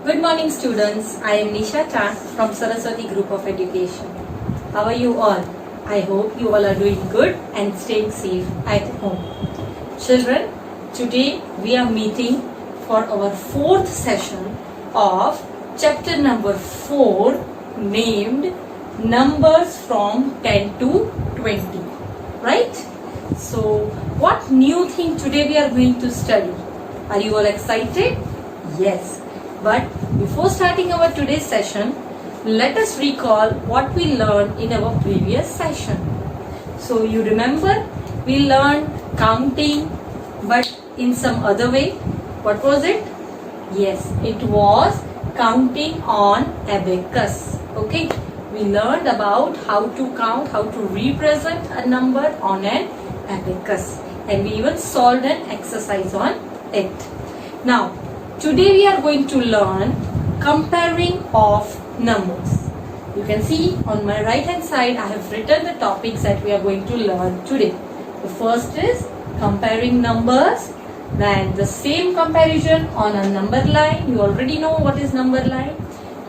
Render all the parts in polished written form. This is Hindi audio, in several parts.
Good morning, students. I am Nisha Chan from Saraswati Group of Education. How are you all? I hope you all are doing good and staying safe at home. Children, today we are meeting for our fourth session of chapter number 4 named Numbers from 10 to 20. Right? So, what new thing today we are going to study? Are you all excited? Yes. But before starting our today's session, let us recall what we learned in our previous session. So you remember we learned counting but in some other way. What was it? Yes, it was counting on abacus. Okay, we learned about how to count, how to represent a number on an abacus, and we even solved an exercise on it. Now, today we are going to learn comparing of numbers. You can see on my right hand side I have written the topics that we are going to learn today. The first is comparing numbers, then the same comparison on a number line. You already know what is number line.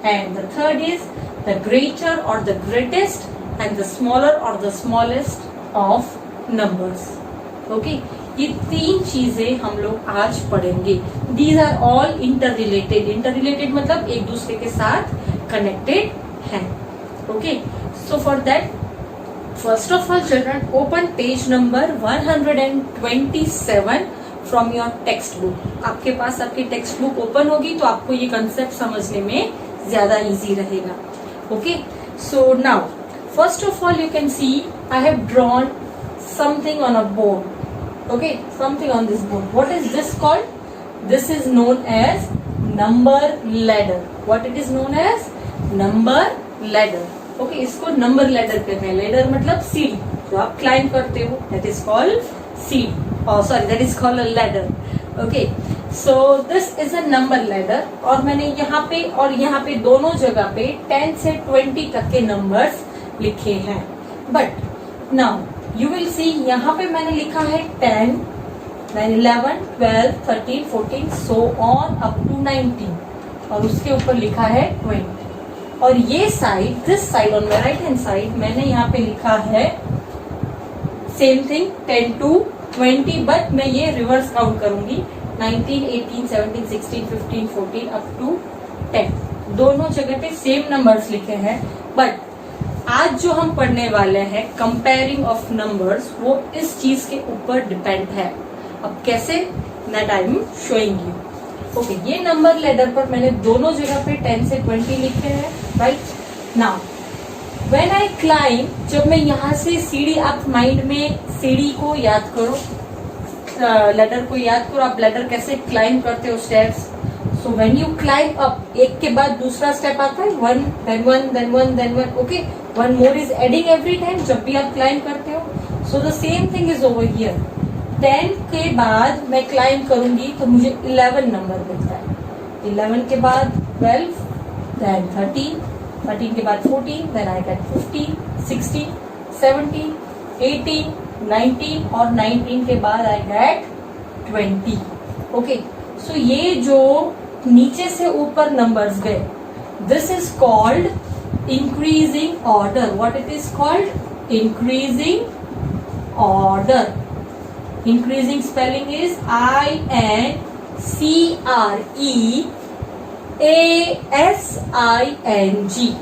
And the third is the greater or the greatest and the smaller or the smallest of numbers. Okay. ये तीन चीजें हम लोग आज पढ़ेंगे. These are all interrelated. Interrelated मतलब एक दूसरे के साथ connected हैं. Okay. So for that, first of all, children, open page number 127 from your textbook. आपके पास आपकी textbook open होगी तो आपको ये concept समझने में ज़्यादा easy रहेगा. Okay. So now, first of all, you can see I have drawn something on a board. Okay, something on this board. What is this called? This is known as number ladder. What it is known as? Number ladder. Okay, इसको number ladder कहते हैं. Ladder मतलब सीढ़ी जो आप climb करते हो. That is called सीढ़ी. Oh, sorry, that is called a ladder. Okay, so this is a number ladder. और मैंने यहाँ पे और यहाँ पे दोनों जगह पे 10 से 20 तक के numbers लिखे हैं. But now you will see यहाँ पे मैंने लिखा है 10, then 11, 12, 13, 14, so on up to 19 और उसके ऊपर लिखा है 20. और ये side, this side on my right hand side, मैंने यहाँ पे लिखा है same thing 10 to 20, but मैं ये रिवर्स काउंट करूंगी 19, 18, 17, 16, 15, 14 up to 10. दोनों जगह पे सेम नंबर्स लिखे हैं, बट आज जो हम पढ़ने वाले हैं कंपेयरिंग ऑफ नंबर्स, वो इस चीज के ऊपर डिपेंड है. अब कैसे, that I am showing you. Okay, ये नंबर लेडर पर मैंने दोनों जगह पे 10 से 20 लिखे हैं. Right now when I climb, जब मैं यहाँ से सीढ़ी, आप माइंड में सीढ़ी को याद करो, लेडर को याद करो. आप लेडर कैसे क्लाइम करते हो, steps. So when you climb up, एक के बाद दूसरा स्टेप आता है, one, then one, then one, then one. Okay, one more is adding every time जब भी आप क्लाइम करते हो. So the same thing is over here. 10 के बाद मैं क्लाइम करूंगी तो मुझे 11 नंबर मिलता है. 11 के बाद 12, then 13, 13 के बाद 14, then I get 15, 16, 17, 18, 19 और 19 के बाद I get 20. Okay, so ये जो नीचे से ऊपर नंबर्स गए, this is called increasing order. What it is called? Increasing order. Increasing spelling is INCREASING.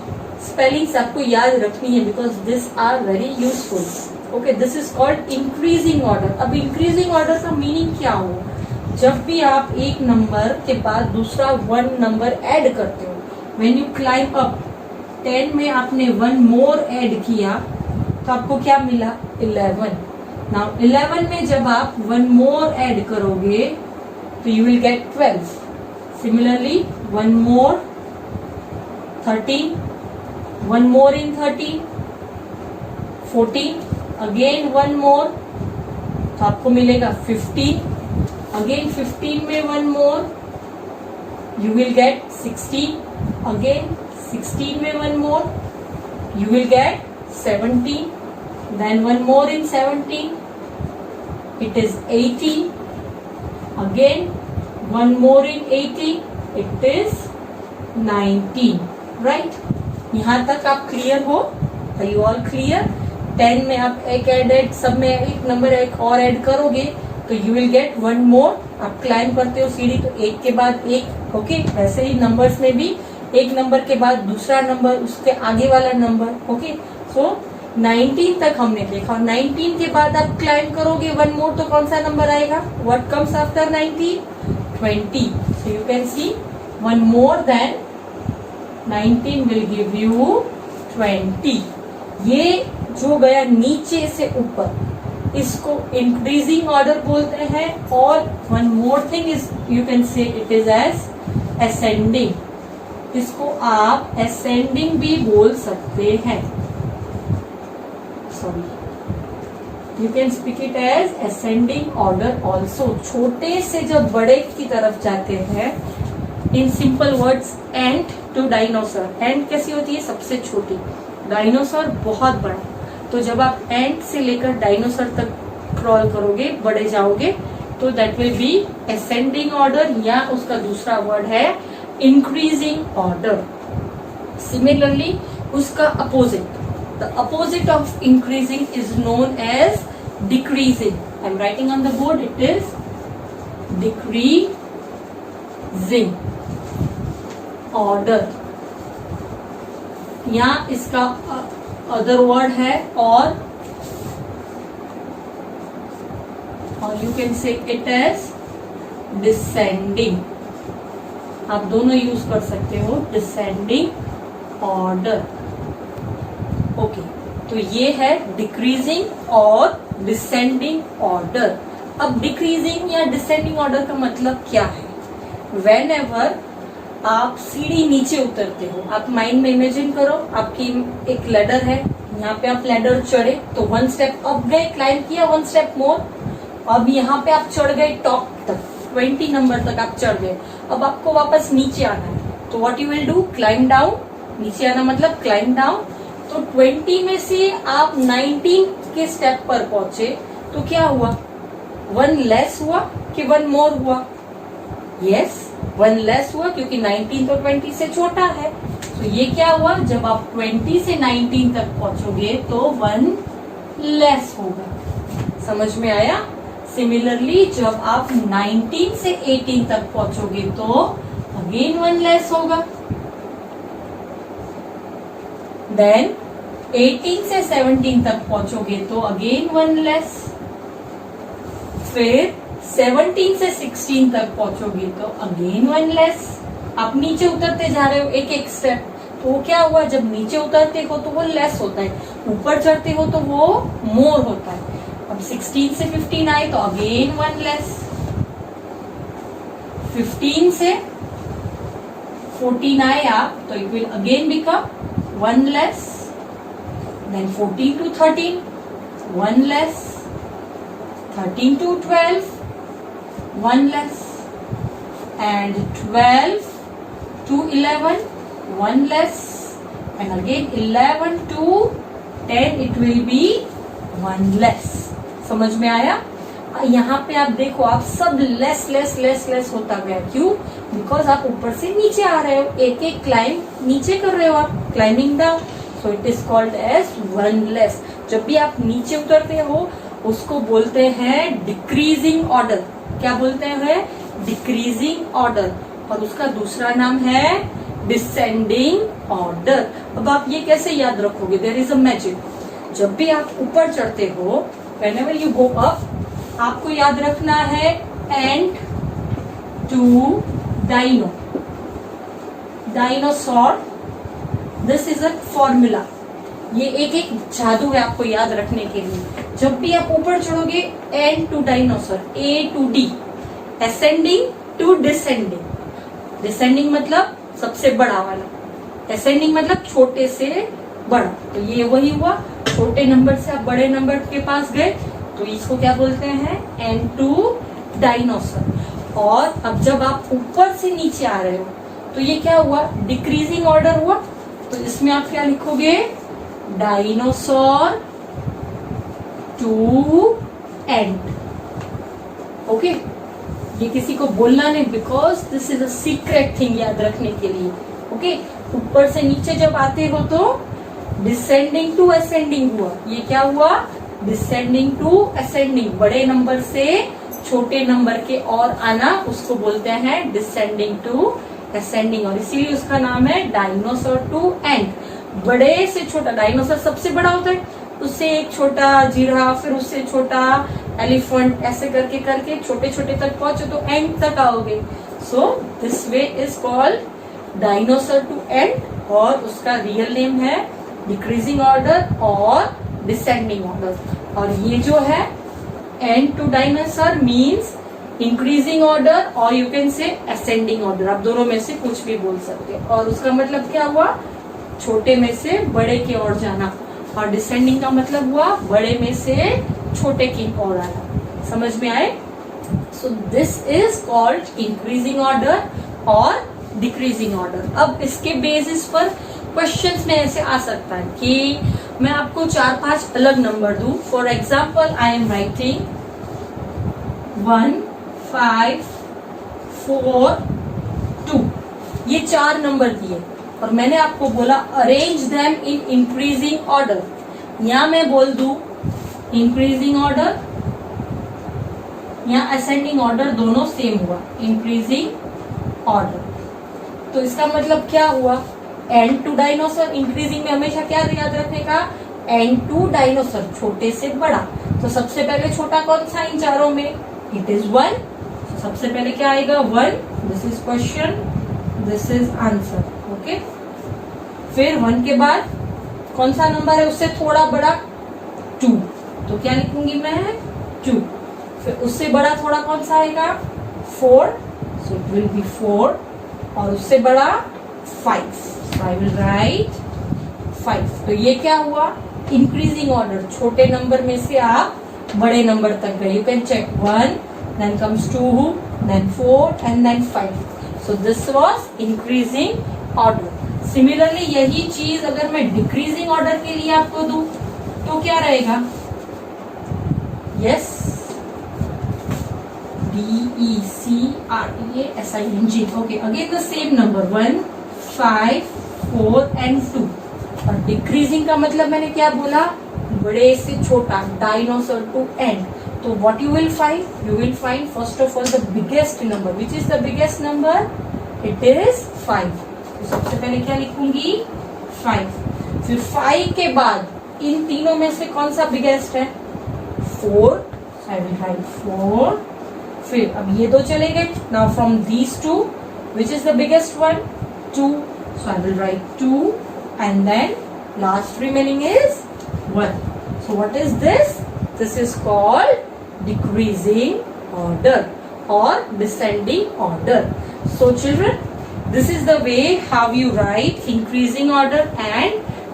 Spellings आपको याद रखनी है because this are very useful. Okay, this is called increasing order. अब इंक्रीजिंग ऑर्डर का मीनिंग क्या हो? जब भी आप एक नंबर के बाद दूसरा 1 नंबर ऐड करते हो, व्हेन यू क्लाइम अप, 10 में आपने 1 मोर ऐड किया तो आपको क्या मिला? 11. नाउ 11 में जब आप 1 मोर ऐड करोगे तो you will get 12. Similarly 1 more 13, 1 more in 13, 14, again 1 मोर तो आपको मिलेगा 15. Again 15 में 1 more, you will get 16. Again 16 में 1 more, you will get 17. Then 1 more in 17, it is 18. Again 1 more in 18, it is 19, right? यहाँ तक आप क्लियर हो? Are you all clear? 10 में आप एक एडेड, सब में एक नंबर एक और ऐड करोगे तो you will get one more. आप क्लाइम करते हो सीढ़ी तो एक के बाद एक. ओके, वैसे ही नंबर्स में भी एक नंबर के बाद दूसरा नंबर, उसके आगे वाला नंबर. ओके, सो 19 तक हमने देखा. 19 के बाद आप क्लाइम करोगे वन मोर तो कौन सा नंबर आएगा? What comes after 19? 20. So you can see one more than 19 will give you 20. ये जो गया नीचे से ऊपर, इसको इंक्रीजिंग ऑर्डर बोलते हैं. और one more thing is, you can say it is as ascending. इसको आप असेंडिंग भी बोल सकते हैं. Sorry, you can speak it as ascending order also. छोटे से जब बड़े की तरफ जाते हैं, in simple words, ant to dinosaur. Ant कैसी होती है? सबसे छोटी. डायनासोर बहुत बड़ा. तो जब आप एंट से लेकर डायनासोर तक क्रॉल करोगे, बढ़े जाओगे, तो that will be ascending order, या उसका दूसरा वर्ड है इंक्रीजिंग ऑर्डर. सिमिलरली उसका opposite, the opposite of increasing is known as decreasing. I am writing on the board, it is decreasing order. या इसका अदर वर्ड है और you can say it as descending. आप दोनों यूज कर सकते हो, डिसेंडिंग ऑर्डर. ओके, तो ये है डिक्रीजिंग और डिसेंडिंग ऑर्डर. अब डिक्रीजिंग या डिसेंडिंग ऑर्डर का मतलब क्या है? वेन एवर आप सीढ़ी नीचे उतरते हो, आप माइंड में इमेजिन करो आपकी एक लैडर है, यहाँ पे आप लैडर चढ़े तो 1 स्टेप अप गए, क्लाइम किया 1 स्टेप मोर. अब यहाँ पे आप चढ़ गए टॉप तक, 20 नंबर तक आप चढ़ गए. अब आपको वापस नीचे आना है, तो what you will do? Climb down. नीचे आना मतलब क्लाइम डाउन. तो 20 में से आप 19 के स्टेप पर पहुंचे तो क्या हुआ? 1 लेस हुआ कि 1 मोर हुआ? यस, 1 लेस हुआ, क्योंकि 19 तो 20 से छोटा है. तो ये क्या हुआ? जब आप 20 से 19 तक पहुंचोगे तो 1 लेस होगा. समझ में आया? सिमिलरली जब आप 19 से 18 तक पहुंचोगे तो अगेन 1 लेस होगा. देन 18 से 17 तक पहुंचोगे तो अगेन 1 लेस. फिर 17 से 16 तक पहुंचोगे तो अगेन 1 लेस. आप नीचे उतरते जा रहे हो एक एक स्टेप, तो वो क्या हुआ? जब नीचे उतरते हो तो वो लेस होता है, ऊपर चढ़ते हो तो वो मोर होता है. अब 16 से 15 आए तो अगेन 1 लेस. 15 से 14 आए आप तो it will again become 1 less. Then 14 to 13 1 less. 13 to 12 1 less. And 12 to 11 1 less. And again 11 to 10 it will be 1 less. समझ में आया? यहाँ पे आप देखो, आप सब लेस लेस लेस लेस होता गया. क्यों? बिकॉज आप ऊपर से नीचे आ रहे हो, एक एक क्लाइम नीचे कर रहे हो आप, climbing down. So it is called as 1 less. जब भी आप नीचे उतरते हो उसको बोलते हैं डिक्रीजिंग ऑर्डर. क्या बोलते हैं? Decreasing order. और उसका दूसरा नाम है डिसेंडिंग ऑर्डर. अब आप ये कैसे याद रखोगे? There is a magic. जब भी आप ऊपर चढ़ते हो, whenever you go up, आपको याद रखना है ant to dino, dinosaur. This is a formula. ये एक एक जादू है आपको याद रखने के लिए. जब भी आप ऊपर चढ़ोगे, ant to dinosaur, A to D, ascending to descending. Descending मतलब सबसे बड़ा वाला, असेंडिंग मतलब छोटे से बड़ा. तो ये वही हुआ, छोटे नंबर से आप बड़े नंबर के पास गए तो इसको क्या बोलते हैं? Ant to dinosaur. और अब जब आप ऊपर से नीचे आ रहे हो तो ये क्या हुआ? डिक्रीजिंग ऑर्डर हुआ. तो इसमें आप क्या लिखोगे? Dinosaur to and. ओके, ये किसी को बोलना नहीं, because this is a secret thing याद रखने के लिए. ओके, ऊपर से नीचे जब आते हो तो डिसेंडिंग टू असेंडिंग हुआ। ये क्या हुआ? डिसेंडिंग टू असेंडिंग, बड़े नंबर से छोटे नंबर के और आना, उसको बोलते हैं डिसेंडिंग टू असेंडिंग, और इसीलिए उसका नाम है डायनोसर टू एंड। बड़े से छोटा, डायनोसर सबसे बड़ा होता है, उससे एक छोटा जिराफ, फिर उससे छोटा एलिफेंट, ऐसे करके करके छोटे छोटे तक पहुंचो तो एंड तक आओगे। So this way is called dinosaur to ant, और उसका रियल नेम है डिक्रीजिंग ऑर्डर और डिसेंडिंग ऑर्डर। और ये जो है ant to dinosaur means increasing order, और you can say ascending order, आप दोनों में से कुछ भी बोल सकते हैं। और उसका मतलब क्या हुआ? छोटे में से बड़े की ओर जाना, और डिसेंडिंग का मतलब हुआ बड़े में से छोटे की ओर आना। समझ में आए? सो this is called increasing order और डिक्रीजिंग ऑर्डर। अब इसके बेसिस पर क्वेश्चंस में ऐसे आ सकता है कि मैं आपको 4-5 अलग नंबर दूं। For example I am writing 1, 5, 4, 2, ये 4 नंबर दिए और मैंने आपको बोला arrange them in increasing order. या मैं बोल दूं इंक्रीजिंग ऑर्डर या असेंडिंग ऑर्डर, दोनों सेम हुआ, इंक्रीजिंग ऑर्डर। तो इसका मतलब क्या हुआ? एंड टू डायनोसर, इंक्रीजिंग में हमेशा क्या याद रखने का? एंड टू डायनोसर, छोटे से बड़ा। तो सबसे पहले छोटा कौन सा इन चारों में? It is 1। सबसे पहले क्या आएगा? 1। This is question, this is answer. Okay, फिर 1 के बाद कौन सा नंबर है उससे थोड़ा बड़ा? 2। तो क्या लिखूंगी मैं? 2। फिर उससे बड़ा थोड़ा कौन सा आएगा? 4। So it will be 4। और उससे बड़ा 5। सो आई विल राइट 5। तो ये क्या हुआ? इंक्रीजिंग ऑर्डर, छोटे नंबर में से आप बड़े नंबर तक गए। You can check 1, then comes 2, then 4 and then 5. So this was increasing order. Similarly यही चीज अगर मैं डिक्रीजिंग ऑर्डर के लिए आपको दूं तो क्या रहेगा? Yes, DECREASING. Okay, again the same number 1, 5, 4 and 2. और डिक्रीजिंग का मतलब मैंने क्या बोला? बड़े से छोटा, डायनोसर टू एंड। तो what you will find? You will find first of all the biggest number. Which is the biggest number? It is 5. तो सबसे पहले क्या लिखूंगी? 5। फिर 5 के बाद इन तीनों में से कौन सा बिगेस्ट है? 4. So I will write 4. फिर अब ये दो चले गए। Now from these two, which is the biggest one? 2. So I will write 2. And then last remaining is 1. So what is this? This is called decreasing order or descending order. So children, this is the way how you write increasing order and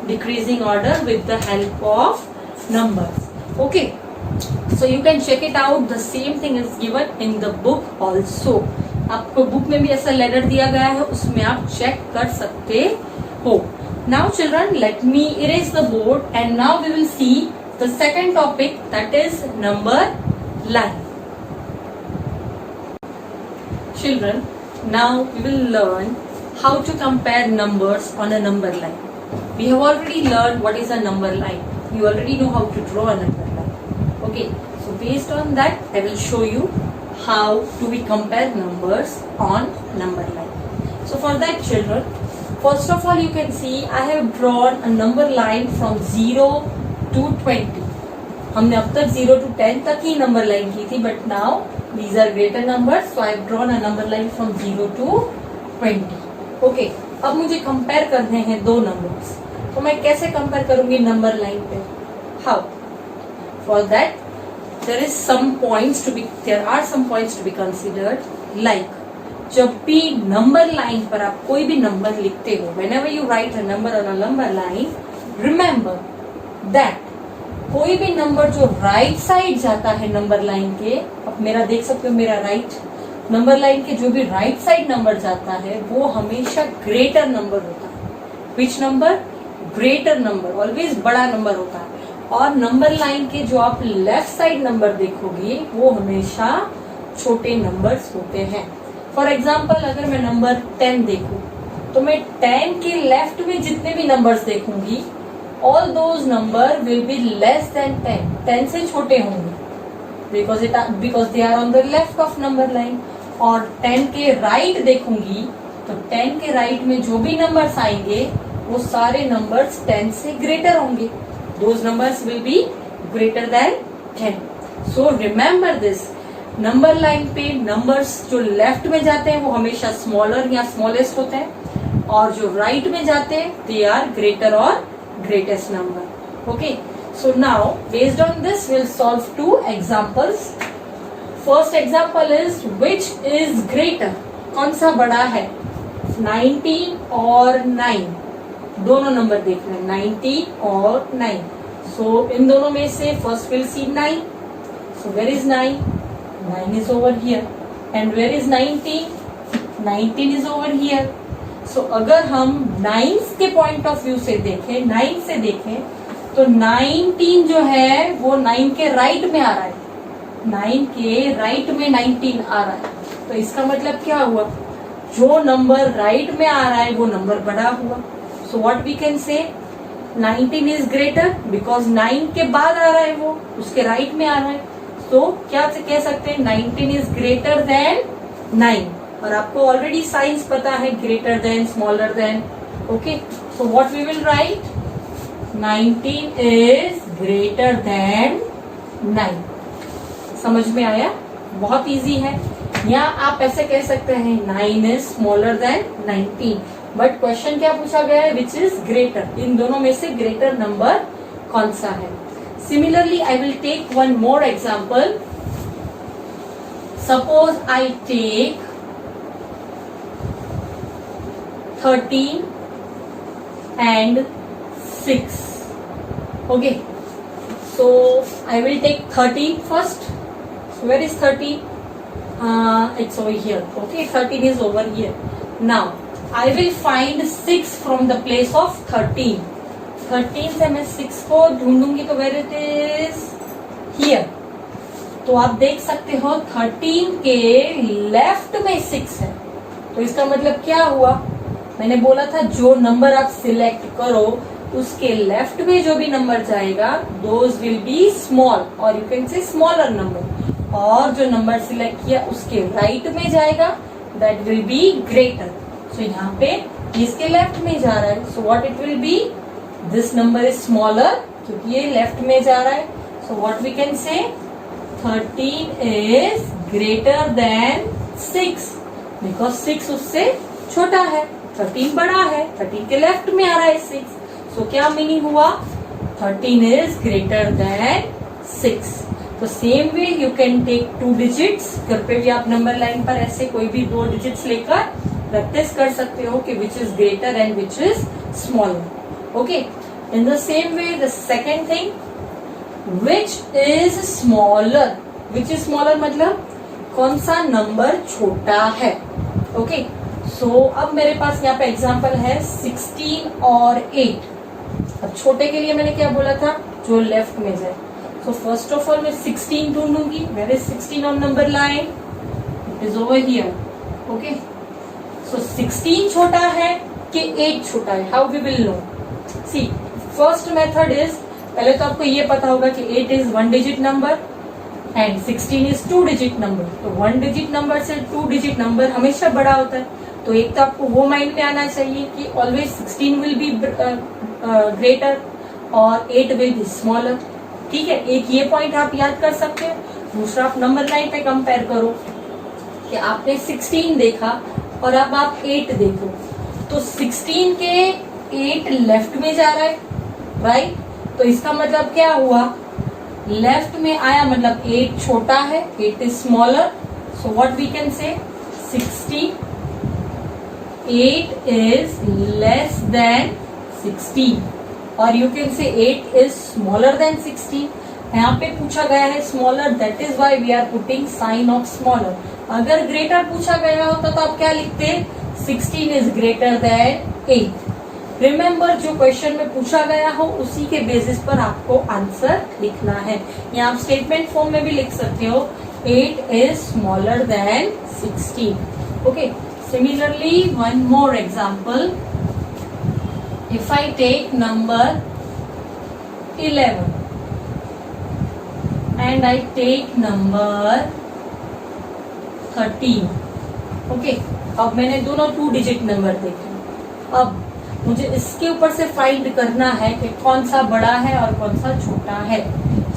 decreasing order with the help of numbers. Okay, so you can check it out. The same thing is given in the book also. आपको बुक में भी ऐसा लेटर दिया गया है, उसमें आप चेक कर सकते हो। Now children, let me erase the board and now we will see the second topic, that is number line. Children, now we will learn how to compare numbers on a number line. We have already learned what is a number line. You already know how to draw a number line. Okay, so based on that, I will show you how do we compare numbers on number line. So for that children, first of all you can see I have drawn a number line from 0 to 20. हमने अब तक 0 to 10 तक ही नंबर लाइन की थी, but now these are greater numbers, so I have drawn a number line from 0 to 20. Okay, अब मुझे कंपेयर करने हैं दो नंबर्स, तो मैं कैसे कंपेयर करूंगी नंबर लाइन पे? How? For that there are some points to be considered, like जब भी नंबर लाइन पर आप कोई भी नंबर लिखते हो, whenever you write a number on a number line, remember that कोई भी नंबर जो राइट साइड जाता है नंबर लाइन के, अब मेरा देख सकते हो मेरा राइट, नंबर लाइन के जो भी राइट साइड नंबर जाता है वो हमेशा ग्रेटर नंबर होता है। Which number? Greater number, always बड़ा नंबर होता है। और नंबर लाइन के जो आप लेफ्ट साइड नंबर देखोगे वो हमेशा छोटे नंबर्स होते हैं। फॉर एग्जाम्पल अगर मैं नंबर 10 देखूं, तो मैं 10 के लेफ्ट में जितने भी नंबर्स देखूंगी, all those number will be less than 10, 10 से छोटे होंगे, because they are on the left of number line. और 10 के राइट देखूंगी तो 10 के राइट में जो भी नंबर्स आएंगे वो सारे नंबर्स 10 से ग्रेटर होंगे, those numbers will be greater than 10। So remember this, number line पे नंबर्स जो लेफ्ट में जाते हैं वो हमेशा स्मॉलर या स्मॉलेस्ट होते हैं, और जो राइट में जाते हैं दे आर ग्रेटर और greatest number. Okay, so now based on this will solve 2 examples. First example is which is greater, कौन सा बड़ा है, 19 और 9, दोनों नंबर देखना है, 19 और 9। सो इन दोनों में से first will see 9, so where is 9, 9 is over here, and where is 19, 19 is over here। so अगर हम 9 के पॉइंट ऑफ व्यू से देखें, 9 से देखें तो 19 जो है वो 9 के राइट में आ रहा है, 9 के राइट में 19 आ रहा है। तो इसका मतलब क्या हुआ, जो नंबर राइट में आ रहा है वो नंबर बड़ा हुआ। सो व्हाट वी कैन से, 19 इज ग्रेटर बिकॉज 9 के बाद आ रहा है, वो उसके राइट में आ रहा है। तो क्या कह सकते हैं, 19 इज ग्रेटर देन 9। और आपको ऑलरेडी साइंस पता है, greater than, smaller than. Okay, so what we will write, 19 is greater than 9। समझ में आया, बहुत इजी है। या आप ऐसे कह सकते हैं 9 is smaller than 19, but question क्या पूछा गया है, विच इज ग्रेटर, इन दोनों में से ग्रेटर नंबर कौन सा है। Similarly, I will take one more example. Suppose I take 13 and 6. Okay. So I will take 13 first. So where is 13? It's over here. Okay, 13 is over here. Now I will find 6 from the place of 13. 13 से मैं 6 को ढूंढूंगी तो वेयर इट इज हियर। तो आप देख सकते हो 13 के लेफ्ट में 6 है, तो इसका मतलब क्या हुआ, मैंने बोला था जो नंबर आप सिलेक्ट करो उसके लेफ्ट में जो भी नंबर जाएगा दोज विल बी स्मॉल, और यू कैन से स्मॉलर नंबर, और जो नंबर सिलेक्ट किया उसके राइट में जाएगा दैट विल बी ग्रेटर। सो यहाँ पे इसके लेफ्ट में जा रहा है, so what it will be, this number is smaller क्योंकि ये लेफ्ट में जा रहा है। सो व्हाट वी कैन से, 13 इज ग्रेटर देन 6 बिकॉज 6 उससे छोटा है, 13 बड़ा है, 13 के लेफ्ट में आ रहा है 6। सो क्या मीनिंग हुआ, 13 इज ग्रेटर देन 6। तो same way you can take 2 digits, घर पे भी आप नंबर लाइन पर ऐसे कोई भी 2 डिजिट्स लेकर प्रैक्टिस कर सकते हो कि which is greater and which is smaller. Okay, in the same way the second thing, which is smaller, which is smaller मतलब कौन सा नंबर छोटा है। Okay, so अब मेरे पास यहाँ पे एग्जांपल है 16 और 8। अब छोटे के लिए मैंने क्या बोला था, जो लेफ्ट में जाए। So first of all मैं 16 ढूंढूंगी, where is 16 on number line, it is over here। Okay, so 16 छोटा है कि 8 छोटा है, how we will know। See first method is, पहले तो आपको ये पता होगा कि 8 is 1 digit number and 16 is 2 digit number. तो 1 डिजिट नंबर से 2 डिजिट नंबर हमेशा बड़ा होता है, तो एक तो आपको वो माइंड में आना चाहिए कि ऑलवेज 16 विल बी ग्रेटर और 8 विल बी स्मॉलर। ठीक है, एक ये पॉइंट आप याद कर सकते हो। दूसरा आप नंबर लाइन पे कंपेयर करो कि आपने 16 देखा और अब आप 8 देखो, तो 16 के 8 लेफ्ट में जा रहा है, राइट। तो इसका मतलब क्या हुआ, लेफ्ट में आया मतलब 8 छोटा है, 8 is smaller. So what we can say, 16, 8 is less then 16, और यू कैन से 8 इज स्मॉलर देन 16। यहाँ पे पूछा गया है smaller, that is why we are putting sign of smaller. अगर ग्रेटर पूछा गया होता तो आप क्या लिखते, 16 इज ग्रेटर देन 8। रिमेम्बर, जो क्वेश्चन में पूछा गया हो उसी के बेसिस पर आपको आंसर लिखना है, या आप स्टेटमेंट फॉर्म में भी लिख सकते हो 8 is smaller than 16। Okay, Similarly, one more example. If I take number 11 and I take number 13. Okay, अब मैंने दोनों 2 डिजिट नंबर देखे. अब मुझे इसके ऊपर से फाइंड करना है कि कौन सा बड़ा है और कौन सा छोटा है.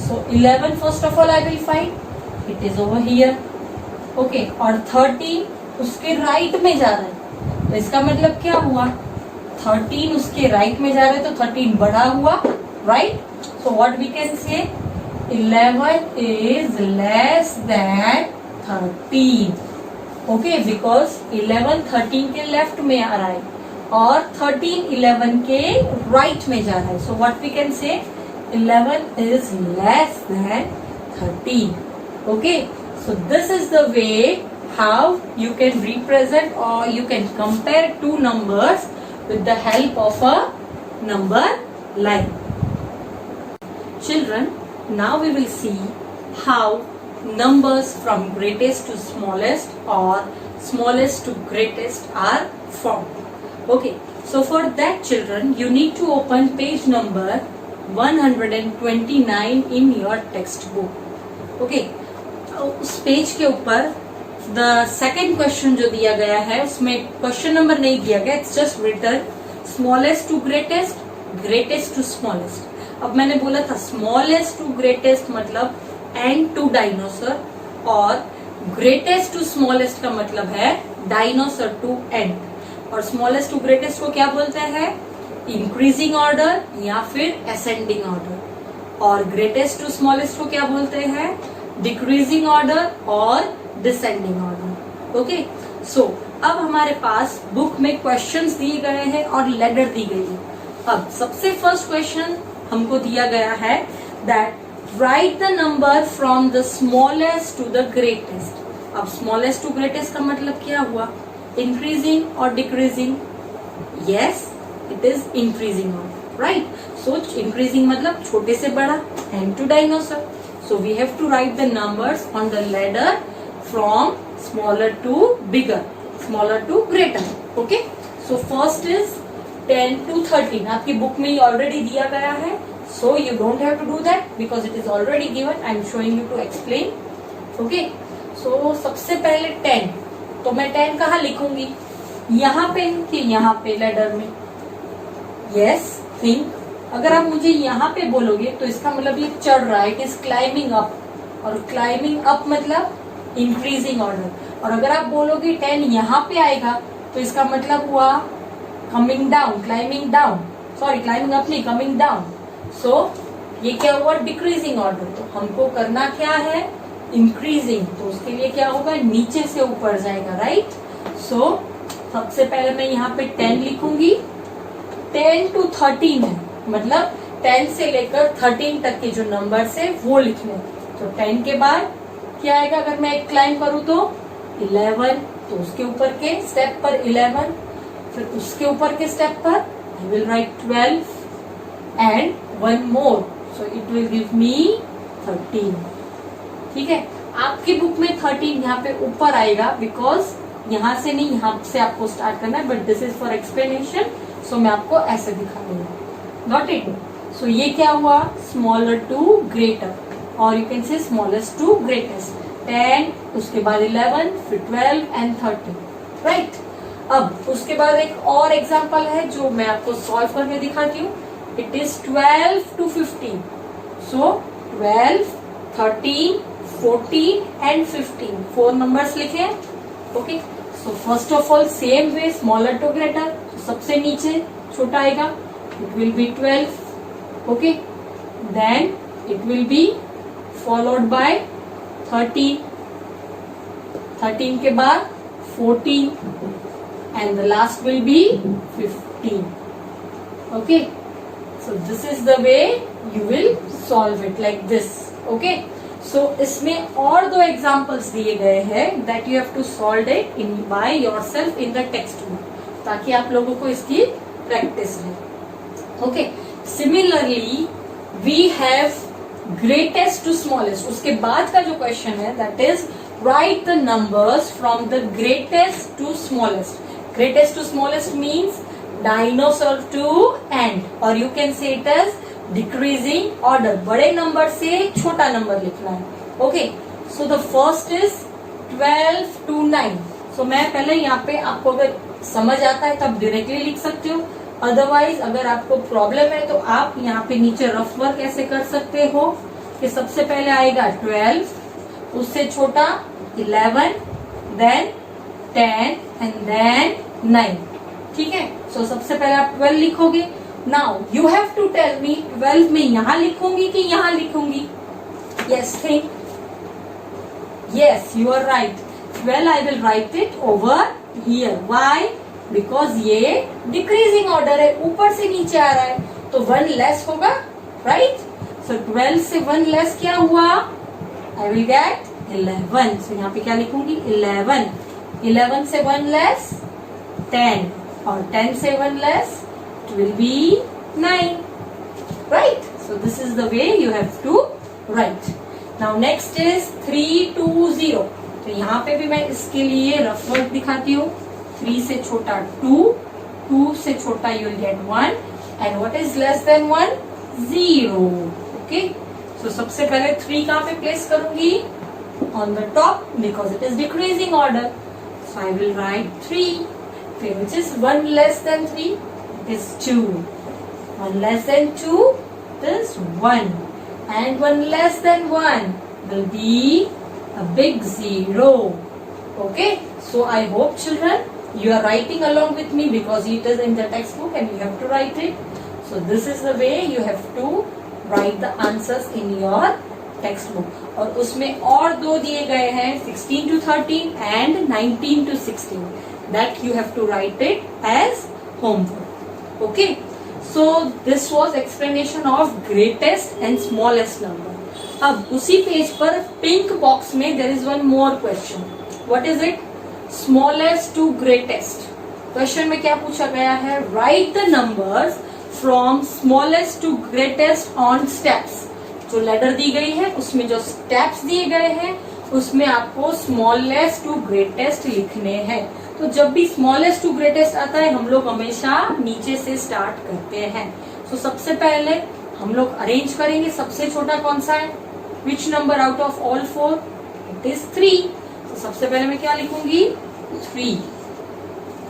सो 11 first of all I will find, it is over here. Okay, और 13 उसके राइट में जा रहा है, तो इसका मतलब क्या हुआ, 13 उसके राइट में जा रहा है तो 13 बड़ा हुआ, right. So what we can say, 11 is less than 13. Okay, because 11 13 के लेफ्ट में आ रहा है और 13 11 के राइट में जा रहा है. सो what we can say, 11 is less than 13. Okay, so this is the way how you can represent or you can compare two numbers with the help of a number line. Children, now we will see how numbers from greatest to smallest or smallest to greatest are formed. Okay, so for that children, you need to open page number 129 in your textbook. Okay, उस पेज के ऊपर द सेकेंड क्वेश्चन जो दिया गया है उसमें क्वेश्चन नंबर नहीं दिया गया, it's just written smallest to greatest, greatest to smallest. अब मैंने बोला था स्मॉलेस्ट टू ग्रेटेस्ट मतलब एंड टू डायनोसर, और ग्रेटेस्ट टू स्मॉलेस्ट का मतलब है डायनोसर टू एंड. और स्मॉलेस्ट टू ग्रेटेस्ट को क्या बोलते हैं, इंक्रीजिंग ऑर्डर या फिर असेंडिंग ऑर्डर. और ग्रेटेस्ट टू स्मॉलेस्ट को क्या बोलते हैं, डिक्रीजिंग ऑर्डर और डिसेंडिंग ऑर्डर. ओके, सो अब हमारे पास बुक में क्वेश्चंस दिए गए हैं और लेटर दी गई है. अब सबसे फर्स्ट क्वेश्चन हमको दिया गया है that write the number from the smallest to the greatest. अब स्मॉलेस्ट टू ग्रेटेस्ट का मतलब क्या हुआ, इंक्रीजिंग और decreasing. Yes, it is increasing order, right. So increasing मतलब छोटे से बड़ा, ant to dinosaur. So we have to write the numbers on the ladder from smaller to bigger, smaller to greater. Okay. So first is 10 to 13. आपकी बुक में ही already दिया गया है. So you don't have to do that because it is already given. I am showing you to explain. Okay. So सबसे पहले 10. तो मैं 10 कहाँ लिखूंगी, यहाँ पे कि यहाँ पे ladder में. Yes, think. अगर आप मुझे यहाँ पे बोलोगे तो इसका मतलब ये चढ़ रहा है, इट इज क्लाइंबिंग अप, और क्लाइंबिंग अप मतलब इंक्रीजिंग ऑर्डर. और अगर आप बोलोगे 10 यहाँ पे आएगा तो इसका मतलब हुआ coming down, climbing down, sorry climbing up नहीं, कमिंग डाउन. सो ये क्या हुआ, डिक्रीजिंग ऑर्डर. तो हमको करना क्या है, इंक्रीजिंग. तो उसके लिए क्या होगा, नीचे से ऊपर जाएगा, राइट. सो सबसे पहले मैं यहाँ पे 10 लिखूंगी. 10 to 13 है, मतलब 10 से लेकर 13 तक के जो नंबर्स है वो लिखने. तो 10 के बाद क्या आएगा, अगर मैं एक क्लाइम करूं तो 11, तो उसके ऊपर के स्टेप पर 11, फिर उसके ऊपर के स्टेप पर आई will right 12 and one more, so it will give me 13. ठीक है, आपकी बुक में 13 यहाँ पे ऊपर आएगा बिकॉज यहाँ से नहीं, यहाँ से आपको स्टार्ट करना है, but this is for explanation. So मैं आपको ऐसे दिखा दूंगा. Got it? So ये क्या हुआ, स्मॉलर टू ग्रेटर, और you can say smallest to greatest. 10, उसके बाद 11, फिर 12 एंड 13, राइट. अब उसके बाद एक और एग्जांपल है जो मैं आपको सॉल्व करके दिखाती हूँ. It is 12 to 15. So 12, 13, 14 and 15, 4 numbers लिखे. Okay, so first of all same way smaller to greater, सबसे नीचे छोटा आएगा, it will be 12. Okay, then it will be followed by 13. 13 के बाद 14 and the last will be 15. Okay, so this is the way you will solve it like this. Okay, so इसमें और 2 examples दिए गए हैं that you have to solve it in by yourself in the textbook, ताकि आप लोगों को इसकी प्रैक्टिस रहे. Okay, similarly we have greatest to smallest. उसके बाद का जो क्वेश्चन है that is write the numbers from the greatest to smallest. Greatest to smallest means dinosaur to end, or you can say it as decreasing order. बड़े नंबर से छोटा नंबर लिखना है. Okay, so the first is 12 to 9. So मैं पहले यहाँ पे आपको अगर समझ आता है तब डायरेक्टली लिख सकते हो, अदरवाइज अगर आपको प्रॉब्लम है तो आप यहाँ पे नीचे रफ वर्क ऐसे कर सकते हो कि सबसे पहले आएगा 12, उससे छोटा 11, देन 10 एंड देन 9. ठीक है, सो सबसे पहले आप 12 लिखोगे. Now you have to tell me 12 में यहां लिखूंगी कि यहां लिखूंगी. Yes, think. Yes, you are right. 12 I will write it over here. Why? Because ये डिक्रीजिंग ऑर्डर है, ऊपर से नीचे आ रहा है, तो 1 लेस होगा, राइट? सो 12 से 1 लेस क्या हुआ? I will get 11. सो यहाँ पे क्या लिखूंगी? 11. 11 से 1 लेस 10, और 10 से 1 less it will be 9, right? So this is the way you have to write. Now next is 3 to 0. तो यहाँ पे भी मैं इसके लिए रफ वर्क दिखाती हूँ. 3 से छोटा 2, 2 से छोटा you will get 1, and what is less than 1? 0. Okay? So सबसे पहले 3 कहाँ पे प्लेस करूंगी? On the top, because it is decreasing order. So I will write 3. Okay, which is 1 less than 3? It is 2. 1 less than 2 is 1. And 1 less than 1 will be a big 0. Okay, so I hope children you are writing along with me because it is in the textbook and you have to write it. So this is the way you have to write the answers in your textbook. और उसमें और दो दिए गए हैं 16 to 13 and 19 to 16. That you have to write it as homework. Okay, so this was explanation of greatest and smallest number. अब उसी पेज पर पिंक बॉक्स में there is one more question. What is it? Smallest to greatest. Question में क्या पूछा गया है? Write the numbers from smallest to greatest on steps. जो लेटर दी गई है उसमें जो स्टेप्स दिए गए हैं उसमें आपको स्मॉलेस्ट टू ग्रेटेस्ट लिखने हैं. तो जब भी स्मॉलेस्ट टू ग्रेटेस्ट आता है हम लोग हमेशा नीचे से स्टार्ट करते हैं. तो सबसे पहले हम लोग अरेंज करेंगे. सबसे छोटा कौन सा है? Which number out of all 4? It is 3. तो सबसे पहले मैं क्या लिखूंगी? 3.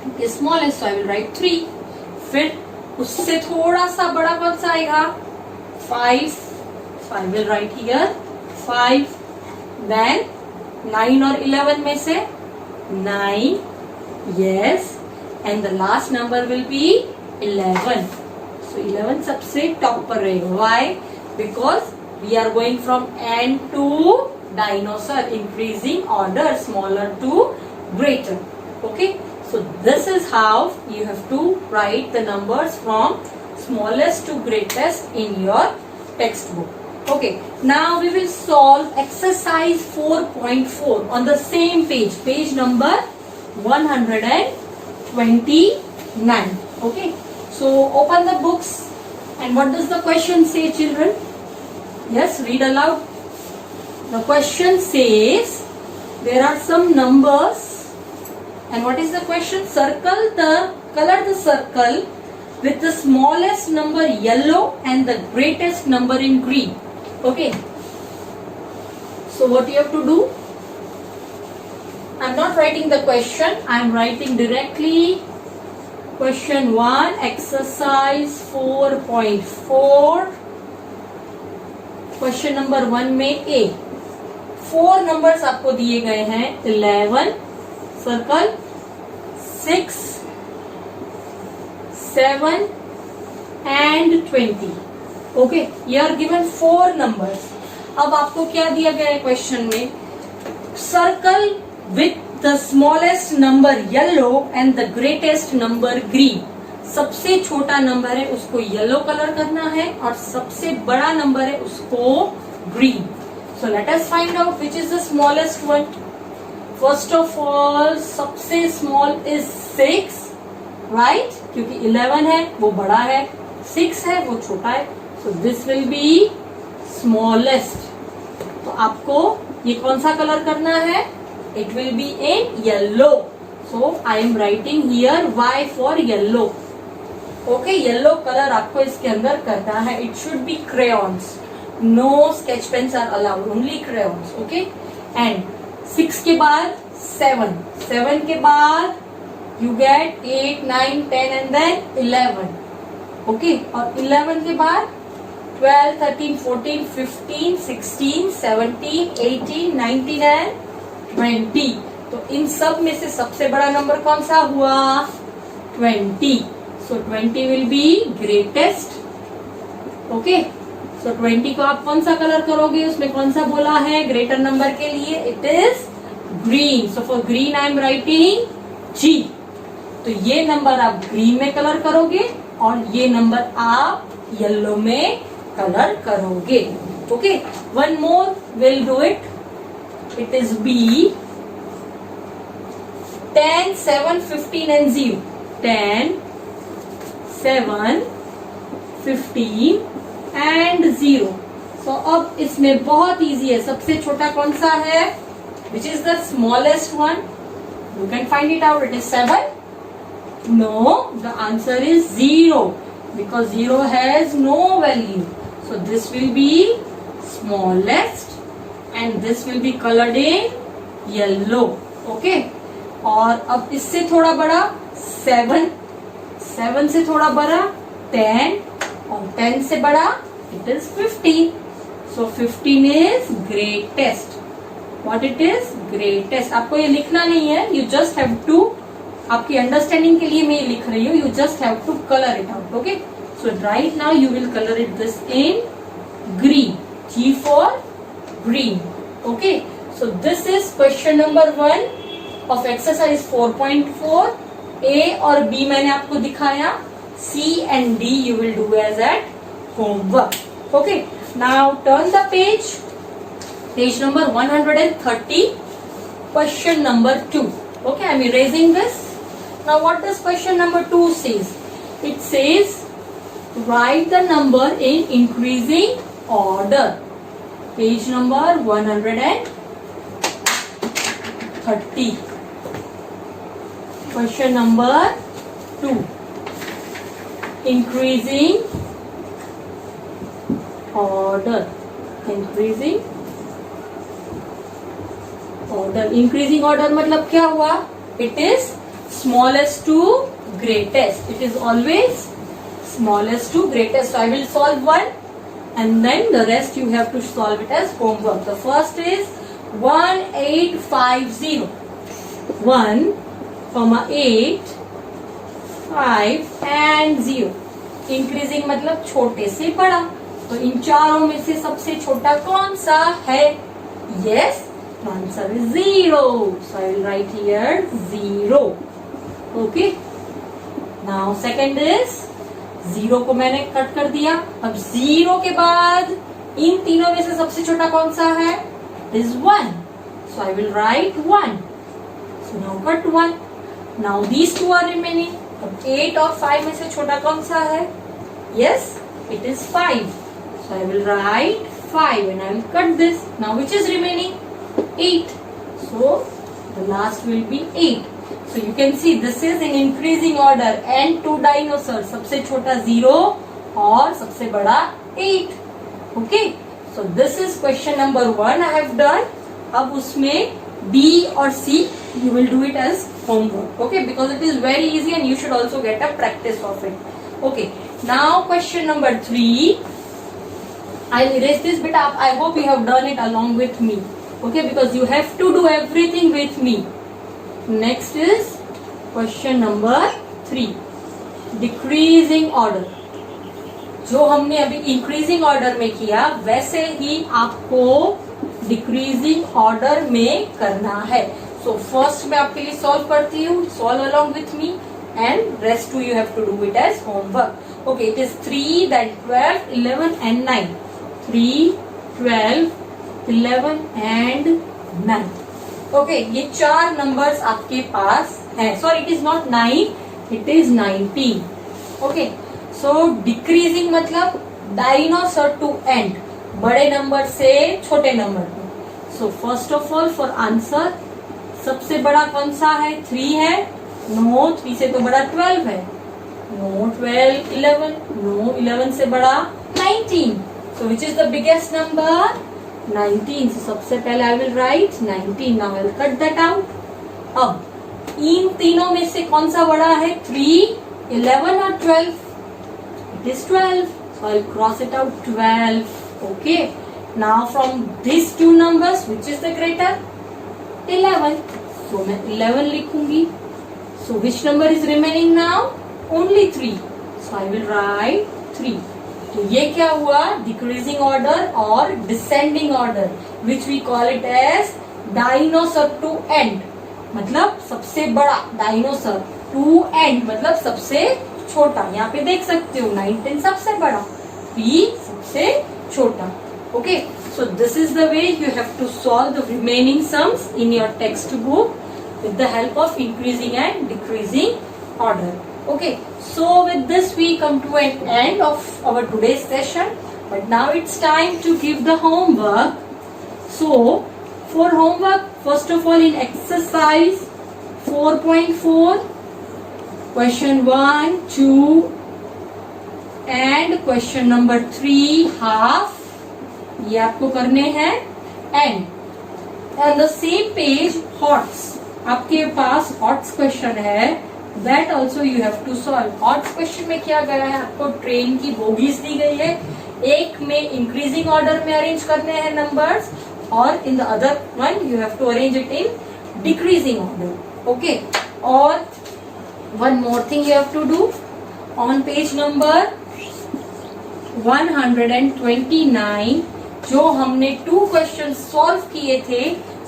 It is smallest, so I will right 3. फिर उससे थोड़ा सा बड़ा कौन सा आएगा? 5. So I will write here 5. Then 9 और 11 में से 9. Yes. And the last number will be 11. So 11 सबसे टॉप पर रहेगा. Why? Because we are going from ant to dinosaur, increasing order, smaller to greater. Okay. So this is how you have to write the numbers from smallest to greatest in your textbook. Okay, now we will solve exercise 4.4 on the same page, page number 129. Okay, so open the books and what does the question say, children? Yes, read aloud. The question says there are some numbers and what is the question? Color the circle with the smallest number yellow and the greatest number in green. Okay, so what you have to do? I'm not writing the question, I'm writing directly question 1, exercise 4.4. Question number 1 में A 4 numbers आपको दिए गए हैं. 11 circle, 6, 7 and 20. Okay, you are given 4 numbers. अब आपको क्या दिया गया है क्वेश्चन में? Circle with the smallest number yellow and the greatest number green. सबसे छोटा नंबर है उसको येलो कलर करना है और सबसे बड़ा नंबर है उसको green. So let us find out which is the smallest one. First of all सबसे स्मॉल इज 6, राइट? क्योंकि 11 है वो बड़ा है, 6 है वो छोटा है. So this will be smallest. तो आपको ये कौन सा कलर करना है? it will be in yellow. So I am writing here Y for yellow. Okay, yellow color आपको इसके अंदर करना है. It should be crayons. No sketch pens are allowed. Only crayons. Okay. And 6 के बाद 7. 7 के बाद you get 8, 9, 10 and then 11. Okay. और 11 के बाद 12, 13, 14, 15, 16, 17, 18, 19 and 20. तो इन सब में से सबसे बड़ा नंबर कौन सा हुआ? 20. So 20 will be greatest. Okay. So 20 को आप कौन सा कलर करोगे? उसमें कौन सा बोला है ग्रेटर नंबर के लिए? It is green. So for green I am writing G. तो ये नंबर आप ग्रीन में कलर करोगे और ये नंबर आप येलो में कलर करोगे. Okay. One more will do it. It is B. 10, 7, 15 and 0. 10, 7, 15 and 0. So अब इसमें बहुत इजी है. सबसे छोटा कौन सा है? Which is the smallest one? You can find it out. It is 7. No, the answer is 0 because 0 has no value. So this will be smallest and this will be colored in yellow. Okay. और अब इससे थोड़ा बड़ा 7, 7 से थोड़ा बड़ा 10 और 10 से बड़ा it is 15. So 15 is greatest. What it is? Greatest. आपको ये लिखना नहीं है. You just have to, आपकी अंडरस्टैंडिंग के लिए मैं ये लिख रही हूँ. You just have to color it out. Okay. So right now you will color it this in green. G for green. Okay. So this is question number 1 of exercise 4.4. A और B मैंने आपको दिखाया. C and D you will do as at homework. Okay. Now turn the page. Page number 130. Question number 2. Okay, I am erasing this. Now what does question number 2 says? It says write the number in increasing order. Page number 130. Question number 2. Increasing order. Increasing order. Increasing order मतलब क्या हुआ? It is smallest to greatest. It is always smallest to greatest. So I will solve one and then the rest you have to solve it as homework. The first is 1850. 1, 8, 5 and 0. Increasing मतलब छोटे से बड़ा. तो इन चारों में से सबसे छोटा कौन सा है? Yes, the answer is 0. So I will write here 0. Okay. Now second is 0 को मैंने कट कर दिया. अब 0 के बाद इन तीनों में से सबसे छोटा कौन सा है? It is 1. So I will write 1. So now cut 1. Now these two are remaining. अब 8 और 5 में से छोटा कौन सा है? Yes, it is 5. So I will write 5 and I will cut this. Now which is remaining? 8. So the last will be 8. So you can see this is in increasing order and 2 dinosaurs. सबसे छोटा 0 और सबसे बड़ा 8. Okay. So this is question number 1 I have done. अब उसमें B और C you will do it as homework. Okay, because it is very easy and you should also get a practice of it. Okay, now question number 3. I'll erase this bit up. I hope you have done it along with me. Okay, because you have to do everything with me. Next is question number 3. Decreasing order. जो हमने अभी इंक्रीजिंग ऑर्डर में किया वैसे ही आपको डिक्रीजिंग ऑर्डर में करना है. सो फर्स्ट मैं आपके लिए सॉल्व करती हूँ. Solve along with me and rest to you have to do it as homework. Okay, it is 3, then 12, 11 and 9. 3, 12, 11 and 9. Okay, ये 4 नंबर्स आपके पास हैं. Sorry, it is not 9, it is 19. Okay, so decreasing मतलब डायनोसर टू एंड, बड़े नंबर से छोटे नंबर पे. सो first of all for answer सबसे बड़ा कौन सा है? 3 है। नो, 3 से तो बड़ा 12 है। नो 12, 11। नो 11 से बड़ा 19। So which is the biggest number? 19। So, सबसे पहले I will write 19। Now I will cut that out. अब इन तीनों में से कौन सा बड़ा है? 3, 11 और 12? It is 12. So I will cross it out, 12. Okay. Now from these two numbers, which is the greater? 11. So मैं 11 लिखूंगी. So which number is remaining now? Only 3. So I will write 3. तो ये क्या हुआ? Decreasing order और descending order, which we call it as dinosaur to end. मतलब सबसे बड़ा डायनोसर, टू एंड मतलब सबसे छोटा. यहाँ पे देख सकते हो 19 सबसे बड़ा, 3 सबसे छोटा. Okay, so this is the way you have to solve the remaining sums in your text book with the help of increasing and decreasing order. Okay, so with this we come to an end of our today's session, but now it's time to give the homework. So for homework, first of all, in exercise 4.4, question 1, 2 and question number 3 half, ये आपको करने हैं. And on the same page HOTS, आपके पास HOTS क्वेश्चन है, that also you have to solve. HOTS question में क्या गया है? आपको ट्रेन की बोगीज दी गई है, एक में इंक्रीजिंग ऑर्डर में अरेंज करने हैं नंबर्स, और in the other one you have to arrange it in decreasing order. Okay, और one more thing you have to do. On page number 129 जो हमने 2 क्वेश्चन सॉल्व किए थे,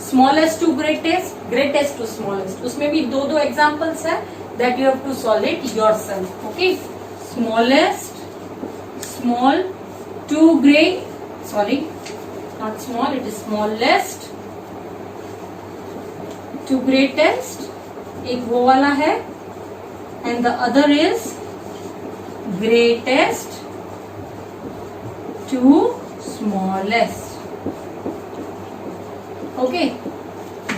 smallest to greatest, greatest to smallest, उसमें भी 2 एग्जाम्पल्स है, that you have to solve it yourself. Okay, smallest, small to great, sorry not small, it is smallest to greatest, एक वो वाला है, and the other is greatest to smallest. Okay,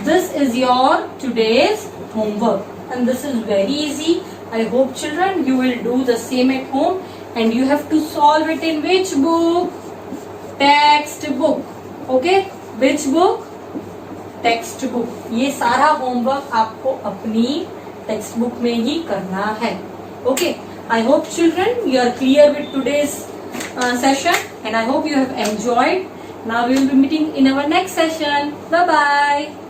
this is your today's homework and this is very easy. I hope children you will do the same at home and you have to solve it in which book? Textbook. Okay, which book? Textbook. ये सारा homework आपको अपनी textbook में ही करना है. Okay, I hope children you are clear with today's session and I hope you have enjoyed. Now we will be meeting in our next session. Bye bye.